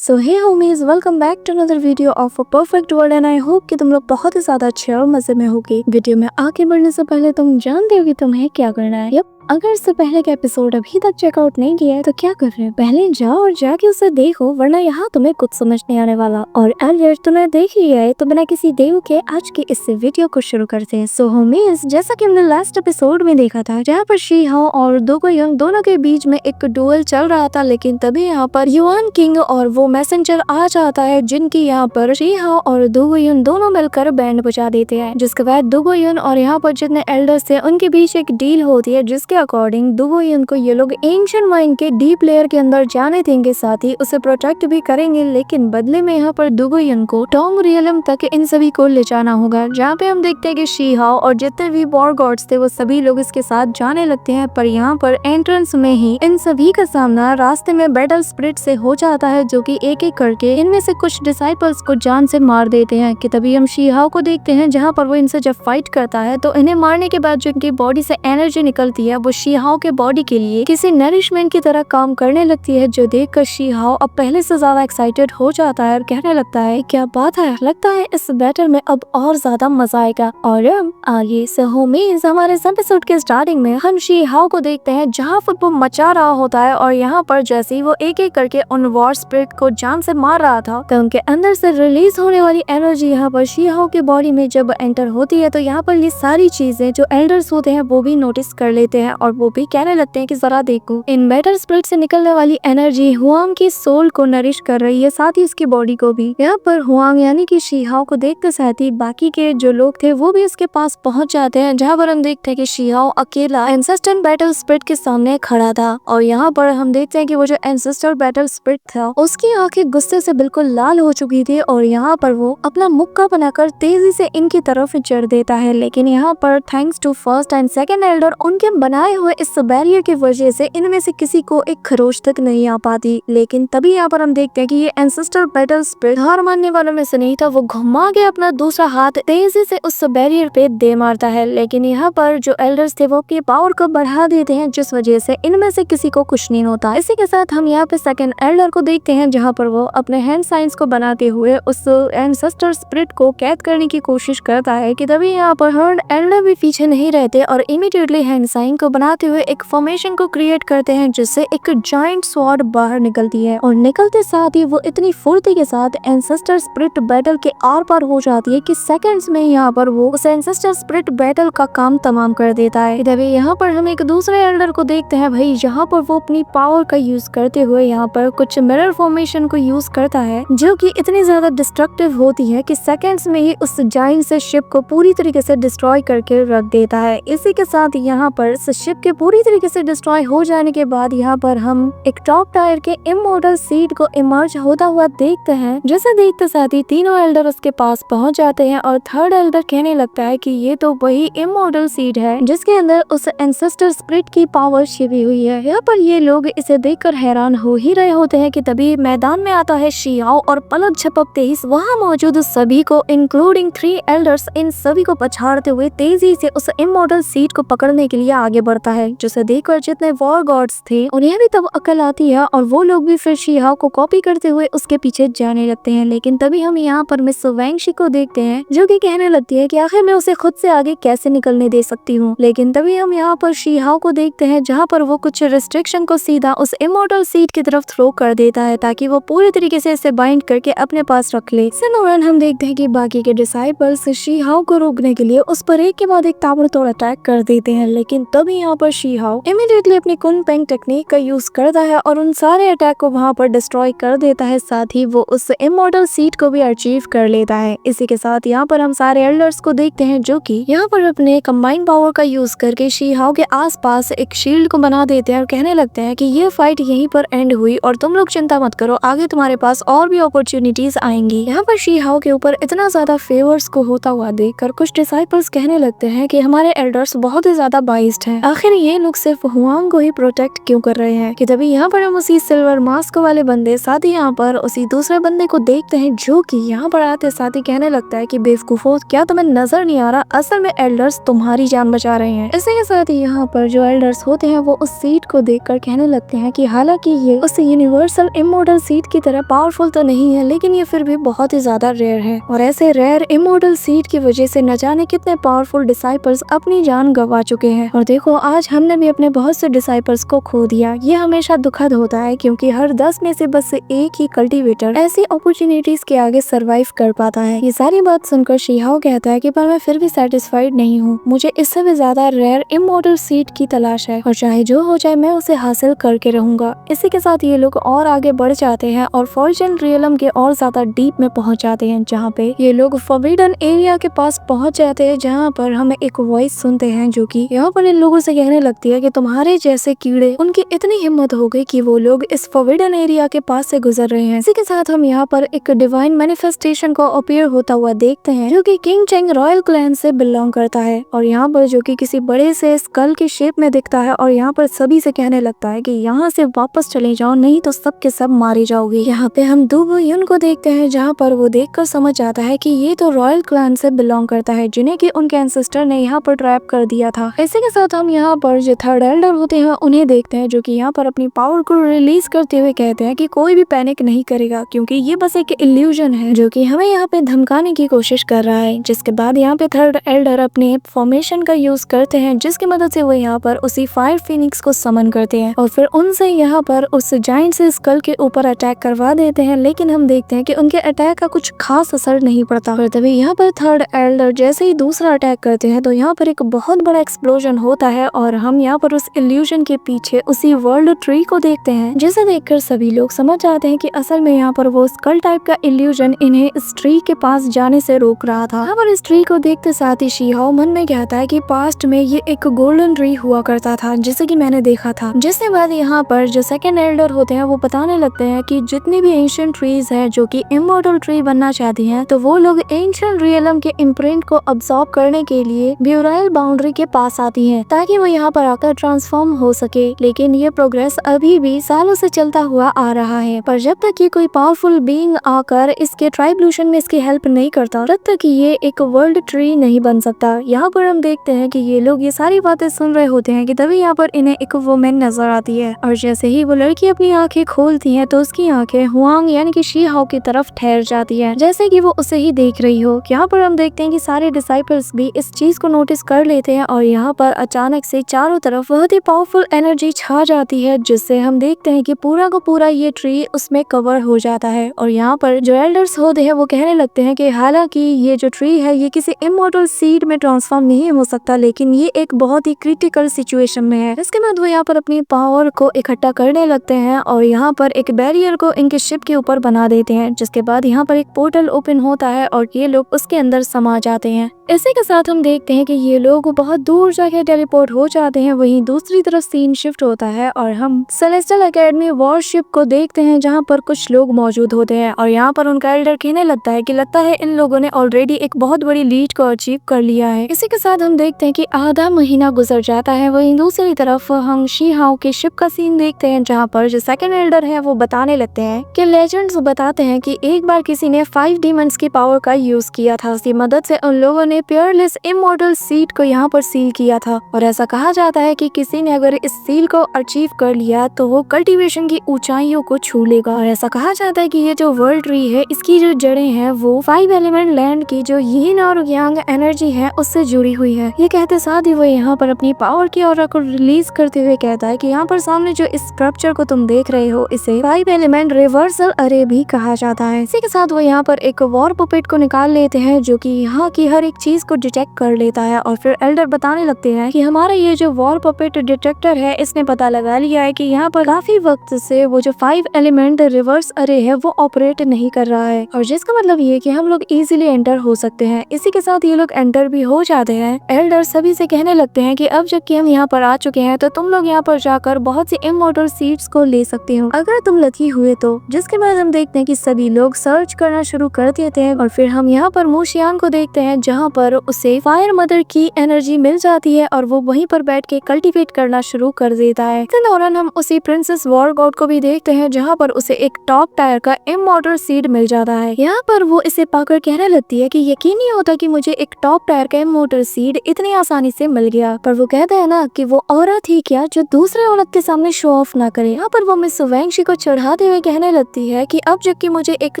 So hey homies, welcome back to another video of a perfect world and I hope कि तुम लोग बहुत ही ज्यादा अच्छे और मजे में होगे। वीडियो में आगे बढ़ने से पहले तुम जानते हो कि तुम्हें क्या करना है। यप, अगर इससे पहले का एपिसोड अभी तक चेकआउट नहीं किया है तो क्या कर रहे हैं, पहले जाओ और जाके उसे देखो, वरना यहाँ तुम्हें कुछ समझ नहीं आने वाला। और एलियट तुमने देख लिया है तो बिना किसी देव के आज के इस वीडियो को शुरू करते हैं। सो होमीज, जैसा कि हमने लास्ट एपिसोड में देखा था जहाँ पर शी हाओ और दोगो यंग दोनों के बीच में एक डुएल चल रहा था, लेकिन तभी यहाँ पर युआन किंग और वो मैसेंजर आ जाता है जिनकी यहाँ पर शी हाओ और दोगो यंग दोनों मिलकर बैंड बजा देते हैं। जिसके बाद दोगो यंग और यहाँ पर जितने एल्डर्स थे उनके बीच एक डील होती है जिसके अकॉर्डिंग दोगो यंग को ये लोग एंशिएंट माइन के डीप लेयर के अंदर जाने देंगे, साथ ही उसे प्रोटेक्ट भी करेंगे, लेकिन बदले में यहाँ पर दोगो यंग को टोंग रियलम तक इन सभी को ले जाना होगा। जहाँ पे हम देखते हैं कि शी हाओ और जितने भी वॉर गॉड्स थे वो सभी लोग इसके साथ जाने लगते हैं, पर यहाँ पर एंट्रेंस में ही इन सभी का सामना रास्ते में बैटल स्पिरिट से हो जाता है, जो कि एक एक करके इनमें से कुछ डिसाइपल्स को जान से मार देते हैं। कि तभी हम शी हाओ को देखते हैं जहाँ पर वो इनसे जब फाइट करता है तो इन्हें मारने के बाद जो इनकी बॉडी से एनर्जी निकलती है वो शी हाओ के बॉडी के लिए किसी नरिशमेंट की तरह काम करने लगती है, जो देखकर शी हाओ अब पहले से ज्यादा एक्साइटेड हो जाता है और कहने लगता है क्या बात है, लगता है इस बैटल में अब और ज्यादा मजा आएगा। और आगे से होमीज, हमारे इस एपिसोड के स्टार्टिंग में हम शी हाओ को देखते हैं जहाँ पर वो मचा रहा होता है, और यहाँ पर जैसे ही वो एक एक करके उन वॉर स्पिरिट को जान से मार रहा था तो उनके अंदर से रिलीज होने वाली एनर्जी यहाँ पर शी हाओ के बॉडी में जब एंटर होती है तो यहाँ पर ये सारी चीजें जो एल्डर्स होते हैं वो भी नोटिस कर लेते हैं और वो भी कहने लगते हैं कि जरा देखो, इन बैटल स्पिरिट से निकलने वाली एनर्जी हुआंग की सोल को नरिश कर रही है, साथ ही उसकी बॉडी को भी। यहाँ पर हुआंग यानी कि शी हाओ को देखते साथ ही बाकी के जो लोग थे वो भी उसके पास पहुंच जाते हैं, जहाँ पर हम देखते हैं कि शी हाओ अकेला एंसेस्टर बैटल स्पिरिट के सामने खड़ा था। और यहाँ पर हम देखते हैं कि वो जो एंसेस्टर बैटल स्पिरिट था उसकी आंखें गुस्से से बिल्कुल लाल हो चुकी थी, और यहाँ पर वो अपना मुक्का बनाकर तेजी से इनकी तरफ चढ़ देता है। लेकिन यहाँ पर thanks to first and second elder उनके बनाए हुए इस बैरियर की वजह से इनमें से किसी को एक खरोच तक नहीं आ पाती। लेकिन तभी यहाँ पर हम देखते हैं कि ये एंसेस्टर बैटल स्पिरिट हार मानने वालों में से नहीं था, वो घुमा के अपना दूसरा हाथ तेजी से उस बैरियर पे दे मारता है। लेकिन यहाँ पर जो एल्डर्स थे वो अपनी पावर को बढ़ा देते हैं, जिस वजह से इनमें से किसी को कुछ नहीं होता। इसी के साथ हम यहाँ पे सेकंड एल्डर को देखते हैं जहाँ पर वो अपने हैंड साइंस को बनाते हुए उस एंसेस्टर स्पिरिट को कैद करने की कोशिश करता है। कि तभी यहाँ पर थर्ड एल्डर भी पीछे नहीं रहते और इमीडिएटली हैंड साइन को बनाते हुए एक फॉर्मेशन को क्रिएट करते हैं, जिससे एक जायंट स्वॉर्ड बाहर निकलती है, और निकलते साथ ही वो इतनी फुर्ती के साथ एंसेस्टर स्पिरिट बैटल के आर पार हो जाती है कि सेकंड्स में यहाँ पर वो उस एंसेस्टर स्पिरिट बैटल का काम तमाम कर देता है। तभी यहाँ पर हम एक दूसरे एल्डर को देखते हैं भाई, जहाँ पर वो अपनी पावर का यूज करते हुए यहाँ पर कुछ मिरर फॉर्मेशन को यूज करता है, जो कि इतनी ज्यादा डिस्ट्रक्टिव होती है कि सेकंड्स में ही उस जायंट से शिप को पूरी तरीके से डिस्ट्रॉय करके रख देता है। इसी के साथ यहाँ पर शिप के पूरी तरीके से डिस्ट्रॉय हो जाने के बाद यहाँ पर हम एक टॉप टायर के इमॉर्टल सीड को इमर्ज होता हुआ देखते हैं, जिसे देखते साथ ही तीनों एल्डर उसके पास पहुंच जाते हैं और थर्ड एल्डर कहने लगता है कि ये तो वही इमॉर्टल सीड है जिसके अंदर उस एंसेस्टर स्पिरिट की पावर छिपी हुई है। यहाँ पर ये लोग इसे देखकर हैरान हो ही रहे होते हैं कि तभी मैदान में आता है शी हाओ और पलक झपकते ही वहाँ मौजूद सभी को इंक्लूडिंग 3 एल्डर्स इन सभी को पछाड़ते हुए तेजी से उस इमॉर्टल सीड को पकड़ने के लिए आगे बढ़ता है, जिसे देखकर जितने वॉर गॉड्स थे उन्हें भी तब अकल आती है और वो लोग भी फिर शी हाओ को कॉपी करते हुए उसके पीछे जाने लगते हैं। लेकिन तभी हम यहाँ पर मिस वैंगशी को देखते हैं जो कि कहने लगती है कि आखिर मैं उसे खुद से आगे कैसे निकलने दे सकती हूँ। लेकिन तभी हम यहाँ पर शी हाओ को देखते हैं जहाँ पर वो कुछ रिस्ट्रिक्शन को सीधा उस इमॉर्टल सीड की तरफ थ्रो कर देता है ताकि वो पूरी तरीके से इसे बाइंड करके अपने पास रख ले। इस दौरान हम देखते हैं कि बाकी के डिसाइपल्स शी हाओ को रोकने के लिए उस पर एक के बाद एक ताबड़तोड़ अटैक कर देते हैं। लेकिन तभी यहाँ पर शी हाओ इमीडिएटली अपनी कुन पेंग टेक्निक का यूज करता है और उन सारे अटैक को वहाँ पर डिस्ट्रॉय कर देता है, साथ ही वो उस इमॉर्टल सीड को भी अचीव कर लेता है। इसी के साथ यहाँ पर हम सारे एल्डर्स को देखते हैं जो कि यहाँ पर अपने कंबाइंड पावर का यूज करके शी हाओ के आसपास एक शील्ड को बना देते हैं और कहने लगते हैं कि ये फाइट यहीं पर एंड हुई और तुम लोग चिंता मत करो, आगे तुम्हारे पास और भी अपॉर्चुनिटीज आएंगी। यहाँ पर शी हाओ के ऊपर इतना ज्यादा फेवर्स को होता हुआ देखकर कुछ डिसाइपल्स कहने लगते हैं कि हमारे एल्डर्स बहुत ही ज्यादा बाइस्ड हैं, आखिर ये लोग सिर्फ हुआंग को ही प्रोटेक्ट क्यों कर रहे हैं। कि तभी यहाँ पर हम उसी सिल्वर मास्क वाले बंदे साथ ही यहाँ पर उसी दूसरे बंदे को देखते हैं, जो कि यहाँ पर आते साथ ही कहने लगता है कि बेवकूफो, क्या तुम्हें नजर नहीं आ रहा, असल में एल्डर्स तुम्हारी जान बचा रहे हैं। इसी के साथ ही यहाँ पर जो एल्डर्स होते हैं वो उस सीट को देखकर कहने लगते हैं कि हालांकि ये उस यूनिवर्सल इमोर्टल सीट की तरह पावरफुल तो नहीं है, लेकिन ये फिर भी बहुत ही ज्यादा रेयर है, और ऐसे रेयर इमोर्टल सीट की वजह से न जाने कितने पावरफुल डिसाइपल्स अपनी जान गंवा चुके हैं। और देखो, आज हमने भी अपने बहुत से डिसाइपल्स को खो दिया। ये हमेशा दुखद होता है, क्योंकि हर 10 में से बस एक ही कल्टीवेटर ऐसी अपॉर्चुनिटीज के आगे सरवाइव कर पाता है। ये सारी बात सुनकर शीहाओ कहता है कि पर मैं फिर भी सेटिस्फाइड नहीं हूँ, मुझे इससे भी ज्यादा रेयर इमोर्टल सीट की तलाश है, और चाहे जो हो जाए मैं उसे हासिल करके रहूंगा। इसी के साथ ये लोग और आगे बढ़ जाते हैं और फॉर्चून रियलम के और ज्यादा डीप में पहुंच जाते हैं, जहाँ पे ये लोग फॉरबिडन एरिया के पास पहुंच जाते हैं, जहाँ पर हमें एक वॉइस सुनते हैं जो कि यहाँ पर इन लोगों से कहने लगती है कि तुम्हारे जैसे कीड़े, उनकी इतनी हिम्मत हो गई कि वो लोग इस फॉरबिडन एरिया के पास से गुजर रहे हैं। इसी के साथ हम यहाँ पर एक डिवाइन मैनिफेस्टेशन को अपीयर होता हुआ देखते हैं, जो कि किंग चेंग रॉयल क्लैन से बिलोंग करता है, और यहाँ पर जो कि किसी बड़े से स्कल के शेप में दिखता है, और यहाँ पर सभी से कहने लगता है कि यहाँ से वापस चले जाओ, नहीं तो सब के सब मारे जाओगे। यहाँ पे हम दो युन को देखते हैं, जहाँ पर वो देखकर समझ जाता है कि ये तो रॉयल क्लैन से बिलोंग करता है, जिन्हें कि उनके एंसेस्टर ने यहाँ पर ट्रैप कर दिया था। इसी के साथ हम यहाँ पर जो थर्ड एल्डर होते हैं उन्हें देखते हैं, जो कि यहाँ पर अपनी पावर को रिलीज करते हुए कहते हैं कि कोई भी पैनिक नहीं करेगा, क्योंकि ये बस एक इल्यूजन है जो कि हमें यहाँ पे धमकाने की कोशिश कर रहा है। जिसके बाद यहाँ पे थर्ड एल्डर अपने फॉर्मेशन का यूज करते हैं, जिसकी मदद से वो यहाँ पर उसी फायर फिनिक्स को समन करते हैं, और फिर उनसे यहाँ पर उस जायंट से स्कल के ऊपर अटैक करवा देते हैं। लेकिन हम देखते हैं कि उनके अटैक का कुछ खास असर नहीं पड़ता। और तभी यहाँ पर थर्ड एल्डर जैसे ही दूसरा अटैक करते हैं तो यहाँ पर एक बहुत बड़ा एक्सप्लोजन होता है, और हम यहाँ पर उस इल्यूजन के पीछे उसी वर्ल्ड ट्री को देखते हैं, जिसे देखकर सभी लोग समझ जाते हैं कि असल में यहाँ पर वो स्कल टाइप का इल्यूजन इन्हें इस ट्री के पास जाने से रोक रहा था। यहाँ पर इस ट्री को देखते साथ ही शीहाओ मन में कहता है कि पास्ट में ये एक गोल्डन ट्री हुआ करता था, जिसे कि मैंने देखा था। जिसके बाद यहाँ पर जो सेकंड एल्डर होते हैं वो बताने लगते हैं कि जितनी भी एंशिएंट ट्रीज है जो कि इमॉर्टल ट्री बनना चाहती हैं, तो वो लोग एंशिएंट रियलम के इम्प्रिंट को अब्सॉर्ब करने के लिए ब्यूराइल बाउंड्री के पास आती हैं, ताकि वो यहाँ पर आकर ट्रांसफॉर्म हो सके। लेकिन ये प्रोग्रेस अभी भी सालों से चलता हुआ आ रहा है, पर जब तक ये कोई पावरफुल बीइंग आकर इसके ट्राइब्यूशन में इसकी हेल्प नहीं करता, तब तक ये एक वर्ल्ड ट्री नहीं बन सकता। यहाँ पर हम देखते हैं कि ये लोग ये सारी बातें सुन रहे होते हैं कि तभी यहाँ पर इन्हें एक वुमेन नजर आती है, और जैसे ही वो लड़की अपनी आंखें खोलती है तो उसकी आंखें हुआंग यानी कि शीहाओ की तरफ ठहर जाती है, जैसे कि वो उसे ही देख रही हो। यहाँ पर हम देखते हैं कि सारे डिसाइपल्स भी इस चीज को नोटिस कर लेते हैं, और यहाँ पर अचानक से चारों तरफ बहुत ही पावरफुल एनर्जी छा जाती है, जिससे हम देखते हैं कि पूरा का पूरा ये ट्री उसमें कवर हो जाता है। और यहाँ पर जो एल्डर्स होते हैं वो कहने लगते हैं कि हालांकि ये जो ट्री है ये किसी इमॉर्टल सीड में ट्रांसफॉर्म नहीं हो सकता, लेकिन ये एक बहुत ही क्रिटिकल सिचुएशन में है। इसके बाद वो यहाँ पर अपनी पावर को इकट्ठा करने लगते हैं, और यहाँ पर एक बैरियर को इनके शिप के ऊपर बना देते हैं, जिसके बाद यहाँ पर एक पोर्टल ओपन होता है और ये लोग उसके अंदर समा जाते हैं। इसी के साथ हम देखते हैं कि ये लोग बहुत दूर जाके टेलीपोर्ट हो जाते हैं। वहीं दूसरी तरफ सीन शिफ्ट होता है और हम सेलेस्टियल एकेडमी वॉरशिप को देखते हैं, जहां पर कुछ लोग मौजूद होते हैं, और यहाँ पर उनका एल्डर कहने लगता है कि लगता है इन लोगों ने ऑलरेडी एक बहुत बड़ी लीड को अचीव कर लिया है। इसी के साथ हम देखते हैं कि आधा महीना गुजर जाता है। वहीं दूसरी तरफ हम शीहाओ के शिप का सीन देखते हैं, जहाँ पर जो सेकंड एल्डर है वो बताने लगते हैं कि लेजेंड्स बताते हैं कि एक बार किसी ने 5 डीमंस की पावर का यूज किया था। उसकी मदद से उन लोगों ने पियरलेस इमॉर्टल सीड को यहाँ पर सील किया था, और ऐसा कहा जाता है कि किसी ने अगर इस सील को अचीव कर लिया तो वो कल्टीवेशन की ऊंचाइयों को छू लेगा। और ऐसा कहा जाता है कि ये जो वर्ल्ड ट्री है इसकी जो जड़ें हैं वो 5 एलिमेंट लैंड की जो यीन और यांग एनर्जी है उससे जुड़ी हुई है। ये कहते साथ ही वो यहाँ पर अपनी पावर की ऑरा को रिलीज करते हुए कहता है कि यहाँ पर सामने जो इस स्ट्रक्चर को तुम देख रहे हो इसे 5 एलिमेंट रिवर्सल अरे भी कहा जाता है। इसी के साथ वो यहाँ पर एक वॉर पुपेट को निकाल लेते हैं, जो कि यहाँ की हर एक चीज को डिटेक्ट कर लेता है, और फिर एल्डर बताने लगते हैं कि हमारा ये जो वॉर पुपेट डिटेक्टर है इसने पता लगा लिया है कि यहाँ पर काफी वक्त से वो जो 5 एलिमेंट रिवर्स अरे है वो ऑपरेट नहीं कर रहा है, और जिसका मतलब ये कि हम लोग इजीली एंटर हो सकते हैं। इसी के साथ ये लोग एंटर भी हो जाते हैं। एल्डर सभी से कहने लगते हैं कि अब जबकि हम यहाँ पर आ चुके हैं तो तुम लोग यहाँ पर जाकर बहुत सी इमॉर्टल सीड्स को ले सकते हो अगर तुम लकी हुए तो। जिसके बाद हम देखते हैं कि सभी लोग सर्च करना शुरू कर देते हैं, और फिर हम यहाँ पर मूशियान को देखते हैं, जहाँ पर उसे फायर मदर की एनर्जी मिल जाती है और वो वहीं वहीं पर बैठ के कल्टीवेट करना शुरू कर देता है। इस दौरान हम उसी प्रिंसेस वॉर गॉड को भी देखते हैं, जहाँ पर उसे एक टॉप टायर का इमॉर्टल सीड मिल जाता है। यहाँ पर वो इसे पाकर कहने लगती है कि यकीन नहीं होता कि मुझे एक टॉप टायर का इमॉर्टल सीड इतनी आसानी से मिल गया। पर वो कहता है ना कि वो औरत ही क्या जो दूसरे औरत के सामने शो ऑफ ना करे। यहाँ पर वो मिस वैंगशी को चढ़ाते हुए कहने लगती है कि अब जबकि मुझे एक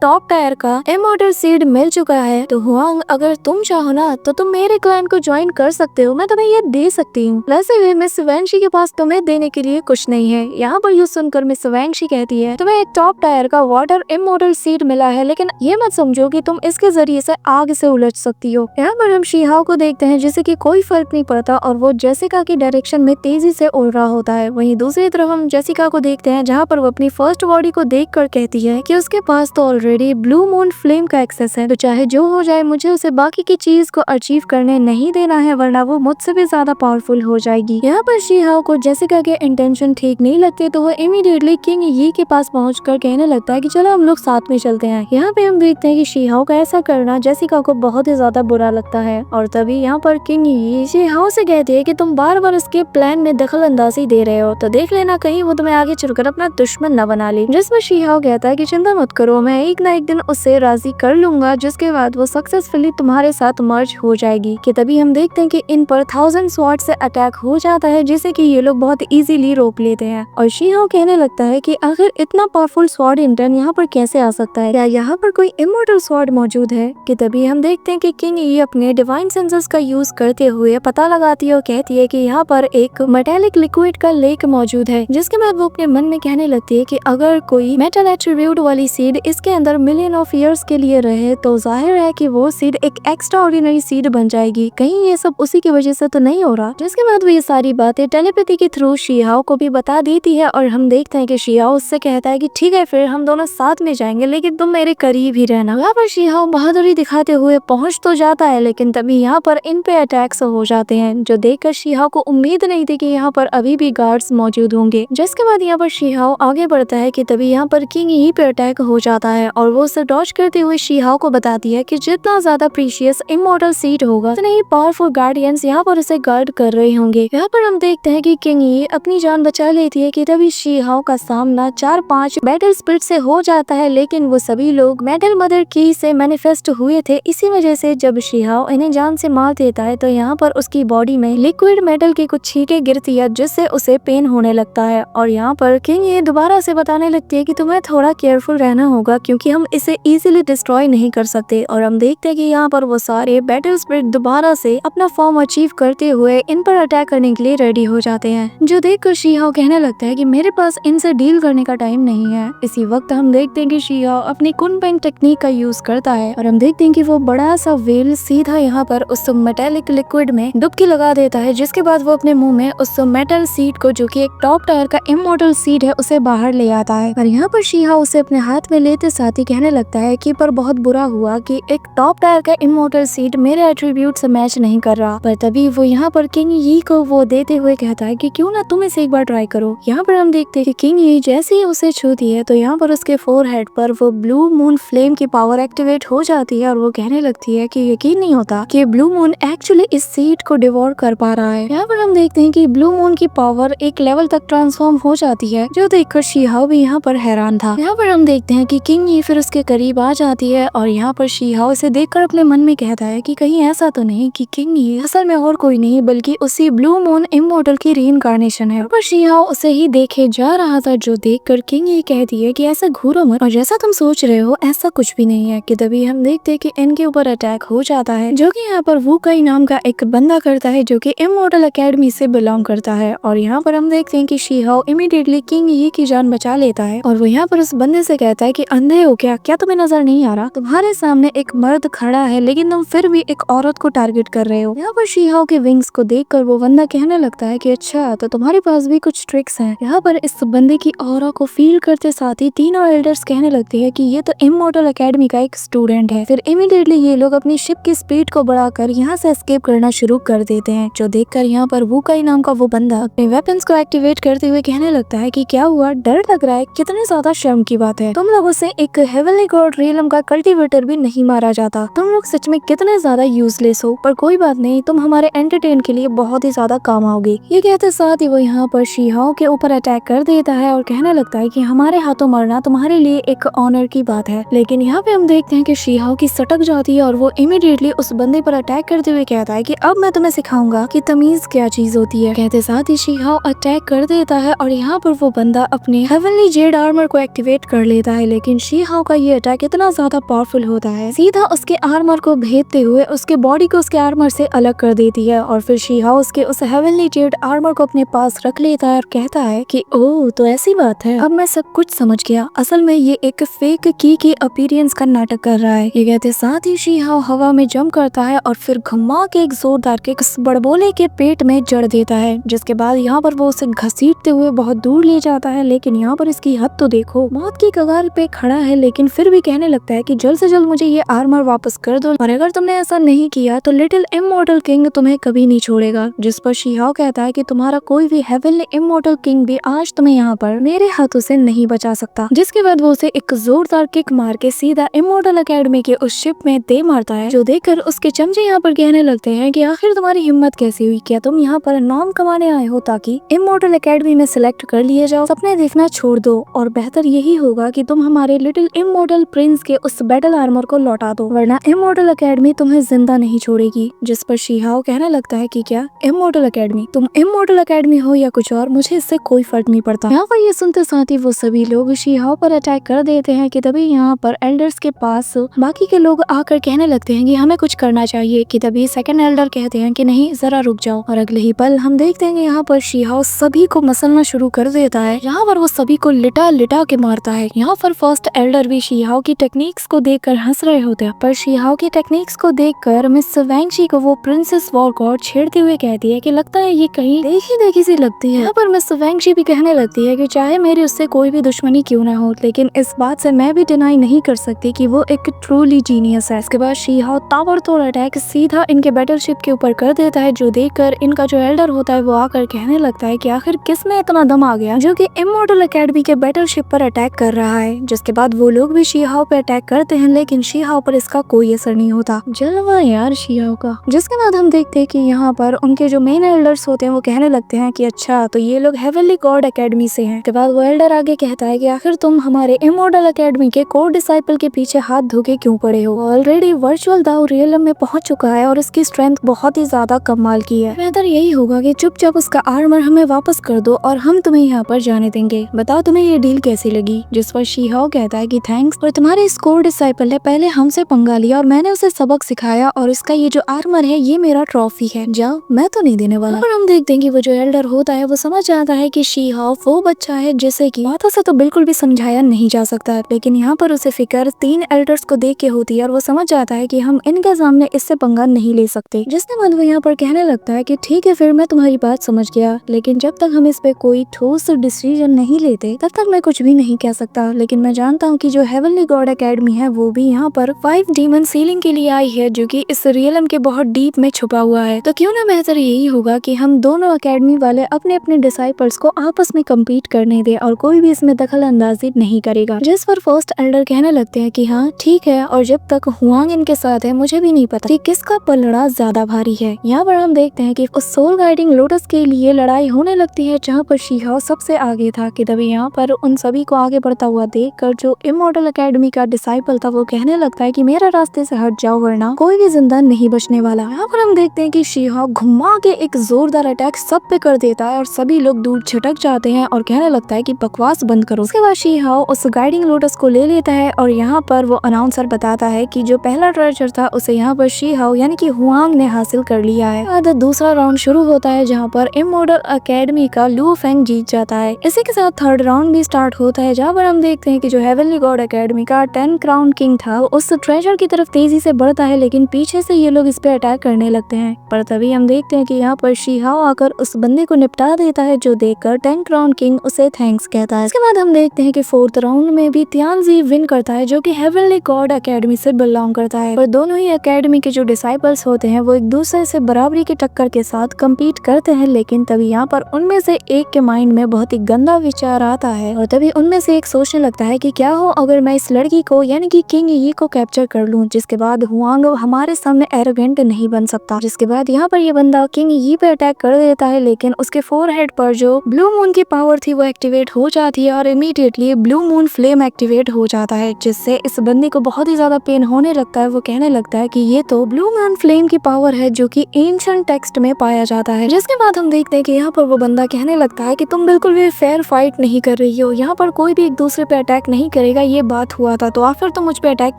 टॉप टायर का इमॉर्टल सीड मिल चुका है, तो हुआंग अगर तुम चाहो ना तो तुम मेरे क्लैन को ज्वाइन कर सकते हो, मैं तुम्हें ये दे सकती हूँ। वैसे भी मिस वैंगशी के पास तुम्हें देने के लिए कुछ नहीं है। यहाँ पर यू सुनकर मिस वैंगशी कहती है तुम्हें एक टॉप टायर का वाटर इमॉर्टल सीड मिला है, लेकिन ये मत समझो कि तुम इसके जरिए से आग से उलझ सकती हो। यहाँ पर हम शीहाओ को देखते हैं जिसे कि कोई फर्क नहीं पड़ता और वो जेसिका की डायरेक्शन में तेजी से उड़ रहा होता है। वहीं दूसरी तरफ हम जेसिका को देखते हैं जहाँ पर वो अपनी फर्स्ट बॉडी को देखकर कहती है कि उसके पास तो ऑलरेडी ब्लू मून फ्लेम का एक्सेस है, तो चाहे जो हो जाए मुझे उसे बाकी की चीज को अचीव करने नहीं देना है, वरना वो मुझसे भी ज्यादा पावरफुल हो जाएगी। यहाँ पर शीहाओ को जेसिका के इंटेंशन ठीक नहीं लगते, तो वो इमीडिएटली किंग यी के पास पहुंचकर कहने लगता है कि चलो हम लोग साथ में चलते हैं। यहाँ पे हम देखते हैं कि शीहाओ का ऐसा करना जेसिका को बहुत ही ज्यादा बुरा लगता है और तभी यहाँ पर किंग यी शीहाओ से कहती है कि तुम बार बार उसके प्लान में दखल अंदाजी दे रहे हो, तो देख लेना कहीं वो तुम्हें आगे चलकर अपना दुश्मन न बना ले। जिसमें शीहाओ कहता है कि चिंता मत करो, मैं एक ना एक दिन उससे राजी कर लूंगा, जिसके बाद वो सक्सेसफुली तुम्हारे साथ मर्ज हो जाएगी। कि तभी हम देखते हैं कि इन पर 1000 स्वॉर्ड से अटैक हो जाता है, जिसे कि ये लोग बहुत इजीली रोक लेते हैं। और शीहाओ कहने लगता है कि आखिर इतना पावरफुल स्वॉर्ड इंटर्न यहाँ पर कैसे आ सकता है, क्या यहाँ पर कोई इमॉर्टल स्वॉर्ड मौजूद है। कि तभी हम देखते हैं कि किंग ये अपने डिवाइन सेंसेस का यूज करते हुए पता लगाती है और कहती है कि यहाँ पर एक मेटेलिक लिक्विड का लेक मौजूद है, जिसके बाद वो अपने मन में कहने लगती है कि अगर कोई मेटल एट्रीब्यूट वाली सीड इसके अंदर मिलियन ऑफ ईयर्स के लिए रहे, तो जाहिर है कि वो सीड एक एक्स्ट्रा ऑर्डिनरी सीड बन जाएगी। कहीं ये सब उसी की वजह से तो नहीं हो रहा। जिसके बाद वो ये सारी बातें टेलीपैथी के थ्रू शीहाओ को भी बता देती है और हम देखते हैं कि शीहाओ उससे कहता है कि ठीक है फिर हम दोनों साथ में जाएंगे, लेकिन तुम मेरे करीब ही रहना। यहाँ पर शीहाओ बहादुरी दिखाते हुए पहुंच तो जाता है, लेकिन तभी यहाँ पर इन पे अटैक्स हो जाते हैं, जो देखकर शीहाओ को उम्मीद नहीं थी कि यहाँ पर अभी भी गार्ड्स मौजूद होंगे। जिसके बाद यहाँ पर शीहाओ आगे बढ़ता है कि तभी यहाँ पर किंग यी पे अटैक हो जाता है और वो उसे डॉज करते हुए शीहाओ को बताती है कि जितना ज्यादा प्रीशियस इमॉर्टल सीड होगा उतने ही पावरफुल गार्डियंस यहाँ पर उसे गार्ड कर रहे होंगे। यहाँ पर हम देखते हैं कि किंग यी अपनी जान बचा लेती है कि तभी शीहाओ का सामना 4-5 बैटल स्पिरिट से हो जाता है, लेकिन वो सभी लोग मेटल मदर की से मैनिफेस्ट हुए थे। इसी वजह से जब शीहाओ इन्हें जान से मार देता है तो यहाँ पर उसकी बॉडी में लिक्विड मेटल की कुछ छींटे गिरती है, जिससे उसे पेन होने लगता है। और यहाँ पर किंग ये दोबारा से बताने लगती है कि तुम्हें थोड़ा केयरफुल रहना होगा क्योंकि हम इसे इजीली डिस्ट्रॉय नहीं कर सकते। और हम देखते हैं कि यहाँ पर वो सारे बैटल स्पिरिट दोबारा से अपना फॉर्म अचीव करते हुए इन पर अटैक करने के लिए रेडी हो जाते हैं, जो देखकर शीहाओ कहने लगता है कि मेरे पास इनसे डील करने का टाइम नहीं है। इसी वक्त हम देखते हैं कि शीहाओ अपनी कुनपेंग टेक्निक का यूज करता है और हम देखते हैं कि वो बड़ा सा वेल सीधा यहाँ पर उस मेटेलिक लिक्विड में डुबकी लगा देता है, जिसके बाद वो अपने मुंह में उस मेटल सीड को, जो कि एक टॉप टायर का इमॉर्टल सीड है, उसे बाहर ले आता है। और यहाँ पर शीहाओ उसे अपने हाथ में लेते साथ ही कहने लगता है कि पर बहुत बुरा हुआ कि एक टॉप टायर का इमॉर्टल सीड मेरे एट्रीब्यूट से मैच नहीं कर रहा। पर तभी वो यहाँ पर किंग यी को वो देते हुए कहता है कि क्यों ना तुम इसे एक बार ट्राई करो। यहाँ पर हम देखते हैं कि किंग यी जैसे ही उसे छूती है तो यहाँ पर उसके फोरहेड पर वो ब्लू मून फ्लेम की पावर एक्टिवेट हो जाती है और वो कहने लगती है कि यकीन नहीं होता कि ब्लू मून एक्चुअली इस सीड को डिवोर कर पा रहा है। यहाँ पर हम देखते हैं कि ब्लू मून की पावर एक लेवल तक ट्रांसफॉर्म हो जाती है, जो देखकर शीहाओ भी यहाँ पर हैरान था। यहाँ पर हम देखते हैं कि किंग यी फिर उसके करीब आ जाती है और यहाँ पर शीहाओ इसे देखकर अपने मन में कहता है कि कहीं ऐसा तो नहीं कि किंग यी असल में और कोई नहीं बल्कि उसी ब्लू मून इमॉर्टल की रीइंकार्नेशन है। पर शीहाओ उसे ही देखे जा रहा था, जो देखकर किंग यी कहती है कि ऐसा घूरो मत और जैसा तुम सोच रहे हो ऐसा कुछ भी नहीं है। कि तभी हम देखते हैं कि इनके ऊपर अटैक हो जाता है, जो कि यहाँ पर वू काई नाम का एक बंदा करता है, जो कि इमॉर्टल एकेडमी से बिलोंग करता है। और यहाँ पर हम देखते हैं कि शीहाओ इमीडिएटली किंग यी की जान बचा लेता है और वो यहाँ पर उस बंदे से कहता है कि अंधे हो क्या तुम्हें नजर नहीं आ रहा? तुम्हारे सामने एक मर्द खड़ा है लेकिन तुम फिर भी एक औरत को टारगेट कर रहे हो। यहाँ पर शीहाओ के विंग्स को देखकर वो बंदा कहने लगता है कि अच्छा तो तुम्हारे पास भी कुछ ट्रिक्स हैं। यहाँ पर इस बंदे की ऑरा को फील करते साथ ही तीनों एल्डर्स कहने लगते हैं कि ये तो इमॉर्टल एकेडमी का एक स्टूडेंट है। फिर इमीडिएटली ये लोग अपनी शिप की स्पीड को बढ़ाकर यहाँ से एस्केप करना शुरू कर देते हैं, जो देखकर यहाँ पर वू काई नाम का वो बंदा अपने वेपन्स को एक्टिवेट करते हुए कहने लगता है कि क्या हुआ, डर लग रहा है? कितनी ज्यादा शर्म की बात है, तुम लोगों से एक हेवनली गॉड रियलम का कल्टीवेटर भी नहीं मारा जाता। तुम लोग सच में कितने ज्यादा यूजलेस हो। पर कोई बात नहीं, तुम हमारे एंटरटेन के लिए बहुत ही ज्यादा काम आओगी। ये कहते साथ ही वो यहाँ पर शीहाओ के ऊपर अटैक कर देता है और कहने लगता है कि हमारे हाथों मरना तुम्हारे लिए एक ऑनर की बात है। लेकिन यहाँ पे हम देखते हैं कि शीहाओ की सटक जाती है और वो इमीडिएटली उस बंदे पर अटैक करते हुए कहता है कि अब मैं तुम्हें सिखाऊंगा कि तमीज क्या चीज होती है। कहते साथ ही शीहाओ अटैक कर देता है और यहाँ पर वो बंदा अपने हेवनली जेड आर्मर को एक्टिवेट कर लेता है। लेकिन शीहाओ का ये अटैक इतना ज्यादा पावरफुल होता है, सीधा उसके आर्मर को भेदते हुए उसके बॉडी को उसके आर्मर से अलग कर देती है। और फिर शीहाओ उसके उस हेवनली जेड आर्मर को अपने पास रख लेता है और कहता है कि ओह तो ऐसी बात है, अब मैं सब कुछ समझ गया, असल में ये एक फेक की अपीयरेंस का नाटक कर रहा है। ये कहते साथ ही शीहाओ हवा में जंप करता है और फिर घुमा के एक जोरदार किक बड़बोले के पेट में जड़ देता है, जिसके बाद यहाँ पर वो उसे घसीटते हुए बहुत दूर ले जाता है। लेकिन यहाँ पर इसकी हद तो देखो, मौत की कगार पे खड़ा है लेकिन फिर भी कहने लगता है कि जल्द से जल्द मुझे ये आर्मर वापस कर दो, और अगर तुमने ऐसा नहीं किया तो लिटिल इमॉर्टल किंग तुम्हें कभी नहीं छोड़ेगा। जिस पर शीहाओ कहता है कि तुम्हारा कोई भी हेवनली इमॉर्टल किंग भी आज तुम्हें यहाँ पर मेरे हाथों से नहीं बचा सकता। जिसके बाद वो उसे एक जोरदार किक मार के सीधा इमॉर्टल एकेडमी के उस शिप में दे मारता है, जो देखकर उसके चमचे यहाँ पर कहने लगते हैं कि आखिर तुम्हारी हिम्मत कैसी हुई, क्या तुम यहाँ पर नाम कमाने आए हो ताकि इमॉर्टल एकेडमी में सिलेक्ट कर लिए जाओ? सपने देखना छोड़ दो और बेहतर यही होगा कि तुम हमारे लिटिल इमॉर्टल प्रिंस के उस बैटल आर्मर को लौटा दो, वरना इमॉर्टल एकेडमी तुम्हें जिंदा नहीं छोड़ेगी। जिस पर शीहाओ कहने लगता है कि क्या इमॉर्टल एकेडमी, तुम इमॉर्टल एकेडमी हो या कुछ और, मुझे इससे कोई फर्क नहीं पड़ता। यहाँ पर ये सुनते साथ ही वो सभी लोग शीहाओ पर अटैक कर देते हैं कि तभी यहाँ पर एल्डर्स के पास बाकी के लोग आकर कहने लगते हैं कि हमें कुछ करना चाहिए। कि तभी सेकंड एल्डर कहते हैं कि नहीं जरा रुक जाओ, और अगले ही पल हम देखते हैं कि यहाँ पर शीहाओ सभी को मसलना शुरू कर देता है। यहाँ पर वो सभी को लिटा लिटा के मारता है। यहाँ पर फर्स्ट एल्डर भी शीहाओ की टेक्निक्स को देखकर हंस रहे होते हैं, पर शीहाओ की टेक्निक्स को देखकर मिस वैंगशी को वो प्रिंसेस वॉरगॉड छेड़ते हुए कहती है कि लगता है ये कहीं देखी देखी सी लगती है। यहाँ पर मिस वैंगशी भी कहने लगती है कि चाहे मेरी उससे कोई भी दुश्मनी क्यों ना हो, लेकिन इस बात से मैं भी डिनाई नहीं कर सकती कि वो एक ट्रूली जीनियस है। इसके बाद शीहाओ ताबड़तोड़ अटैक सीधा इनके बैटलशिप के ऊपर कर देता है, जो देखकर इनका जो एल्डर होता है वो आकर कहने लगता है कि आखिर किस में इतना दम आ गया जो कि इमॉर्टल एकेडमी के बैटलशिप पर अटैक कर रहा है। जिसके बाद वो लोग भी शीहाओ पे अटैक करते हैं, लेकिन शीहाओ पर इसका कोई असर नहीं होता। जलवा यार शीहाओ का। जिसके बाद हम देखते हैं कि यहाँ पर उनके जो मेन एल्डर्स होते हैं वो कहने लगते हैं कि अच्छा तो ये लोग हेवनली गॉड एकेडमी से हैं। के बाद वो एल्डर आगे कहता है कि आखिर तुम हमारे इमॉर्टल एकेडमी के कोर डिसाइपल के पीछे हाथ धोके क्यों पड़े हो? ऑलरेडी वर्चुअल दाऊ रियलम में पहुंच चुका है और इसकी स्ट्रेंथ बहुत ही ज्यादा कमाल की है। बेहतर यही होगा कि चुपचाप उसका आर्मर हमें वापस कर दो और हम तुम्हें यहाँ पर जाने देंगे। बताओ तुम्हें ये डील कैसी लगी? जिस पर शीहाओ कहता है कि थैंक्स, और तुम्हारे इस कोर डिसाइपल ने पहले हमसे पंगा लिया और मैंने उसे सबक सिखाया, और इसका ये जो आर्मर है ये मेरा ट्रॉफी है, जाओ मैं तो नहीं देने वाला। और हम देखते हैं कि वो जो एल्डर होता है वो समझ जाता है कि शीहाओ वो बच्चा है जिसे कि बातों से तो बिल्कुल भी समझाया नहीं जा सकता, लेकिन यहाँ पर उसे फिक्र तीन एल्डर्स को देख के होती है और वो समझ जाता है कि हम इनके सामने इससे पंगा नहीं ले सकते। जिसके बाद वो यहाँ पर कहने लगता है कि ठीक है फिर मैं तुम्हारी बात समझ गया, लेकिन जब तक हम इस पे कोई ठोस डिसीजन नहीं लेते तब तक मैं कुछ भी नहीं कह सकता। लेकिन मैं जानता हूँ कि जो हेवनली गॉड एकेडमी है वो भी यहाँ पर 5 डीमन सीलिंग के लिए आई है, जो कि इस रियलम के बहुत डीप में छुपा हुआ है। तो क्यों ना बेहतर यही होगा कि हम दोनों एकेडमी वाले अपने अपने डिसाइपल्स को आपस में कम्पीट करने दे और कोई भी इसमें दखल अंदाजी नहीं करेगा। जिस पर फर्स्ट एल्डर कहने लगते हैं कि हाँ ठीक है, और जब तक हुआंग इनके साथ है मुझे भी नहीं पता कि किसका पलड़ा ज्यादा भारी है। यहाँ पर हम देखते हैं कि उस सोल गाइडिंग लोटस के लिए लड़ाई होने लगती है, जहाँ पर शीहाओ सबसे आगे था। कि तभी यहाँ पर उन सभी को आगे बढ़ता हुआ देखकर जो इमॉर्टल एकेडमी का डिसाइपल था वो कहने लगता है कि मेरा रास्ते से हट जाओ वरना कोई भी जिंदा नहीं बचने वाला। यहाँ पर हम देखते हैं कि शीहाओ घुमा के एक जोरदार अटैक सब पे कर देता है और सभी लोग दूर छिटक जाते हैं और कहने लगता है कि बकवास बंद करो। उसके बाद शीहाओ उस गाइडिंग लोटस को ले लेता है और यहाँ पर वो अनाउंसर बताता है कि जो पहला ट्रेजर था उसे यहाँ पर शीहाओ यानी कि हुआंग ने हासिल कर लिया है। बाद दूसरा राउंड शुरू होता है जहाँ पर इमॉर्टल एकेडमी का लू फेंग जीत जाता है। इसी के साथ थर्ड राउंड भी स्टार्ट होता है, जहाँ पर हम देखते हैं कि जो हेवनली गॉड एकेडमी का 10 क्राउन किंग था उस ट्रेजर की तरफ तेजी से बढ़ता है, लेकिन पीछे से ये लोग इस पे अटैक करने लगते हैं। पर तभी हम देखते हैं कि यहाँ पर शीहाओ आकर उस बंदे को निपटा देता है, जो देखकर 10 क्राउन किंग उसे थैंक्स कहता है। इसके बाद हम देखते हैं कि फोर्थ राउंड में भी तियानजी विन करता है, जो कि हेवनली गॉड एकेडमी से बिलोंग करता है। पर दोनों ही एकेडमी के जो डिसाइपल्स होते हैं वो एक दूसरे से बराबरी की टक्कर के साथ कम्पीट करते हैं, लेकिन तभी यहाँ पर उनमें से एक के माइंड में बहुत ही गंदा विचार आता है और तभी उनमें से एक सोचने लगता है कि क्या हो अगर मैं इस लड़की को यानी कि किंग यी को कैप्चर कर लूं, जिसके बाद हुआंग हमारे सामने एरोगेंट नहीं बन सकता। जिसके बाद यहाँ पर ये बंदा किंग यी पे अटैक कर देता है, लेकिन उसके फोरहेड पर जो ब्लू मून की पावर थी वो एक्टिवेट हो जाती है और immediately blue moon flame activate हो जाता है, जिससे इस बंदे को बहुत ही ज्यादा पेन होने लगता है। वो कहने लगता है कि ये तो ब्लू मून फ्लेम की पावर है जो कि एंशिएंट टेक्स्ट में पाया जाता है। जिसके बाद हम देखते हैं कि यहाँ पर वो बंदा कहने लगता है कि तुम बिल्कुल भी फेयर फाइट नहीं कर रही हो, यहाँ पर कोई भी एक दूसरे पे अटैक नहीं करेगा, ये बात हुआ था तो आखिर तुम मुझ पे अटैक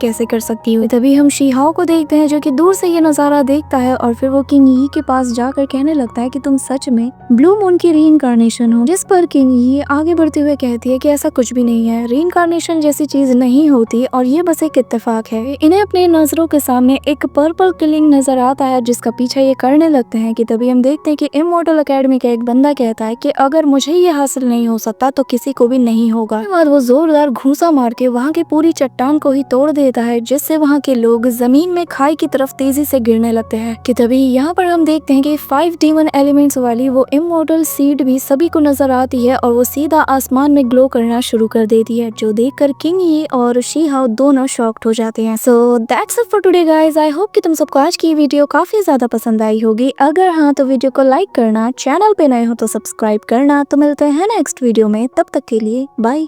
कैसे कर सकती हो। तभी हम शीहाओ को देखते हैं जो कि दूर से ये नजारा देखता है और फिर वो किंग यी के पास जाकर कहने लगता है कि तुम सच में ब्लू मून की रीइंकार्नेशन हो। जिस पर किंग यी आगे बढ़ते हुए कहती है कि ऐसा कुछ भी नहीं है, रीइंकार्नेशन जैसी चीज नहीं होती और ये बस एक इत्तेफाक है। इन्हें अपने नजरों के सामने एक पर्पल किलिंग नजर आता है जिसका पीछा ये करने लगते हैं कि तभी हम देखते हैं कि इमॉर्टल एकेडमी का एक बंदा कहता है कि अगर मुझे ये हासिल नहीं हो सकता तो किसी को भी नहीं होगा। उसके बाद वो जोरदार घूंसा मार के वहाँ की पूरी चट्टान को ही तोड़ देता है, जिससे वहाँ के लोग जमीन में खाई की तरफ तेजी से गिरने लगते हैं। कि तभी यहाँ पर हम देखते हैं कि 5 डीमन एलिमेंट्स वाली वो इमॉर्टल सीड भी सभी को नजर आती है और वो सीधा आसमान में ग्लो करना शुरू कर देती है, जो देखकर किंग यी और शीहाओ दोनों शॉक्ड हो जाते हैं। So that's it for today guys. I hope कि तुम सबको आज की वीडियो काफी ज्यादा पसंद आई होगी। अगर हाँ तो वीडियो को लाइक करना, चैनल पे नए हो तो सब्सक्राइब करना। तो मिलते हैं नेक्स्ट वीडियो में, तब तक के लिए बाय।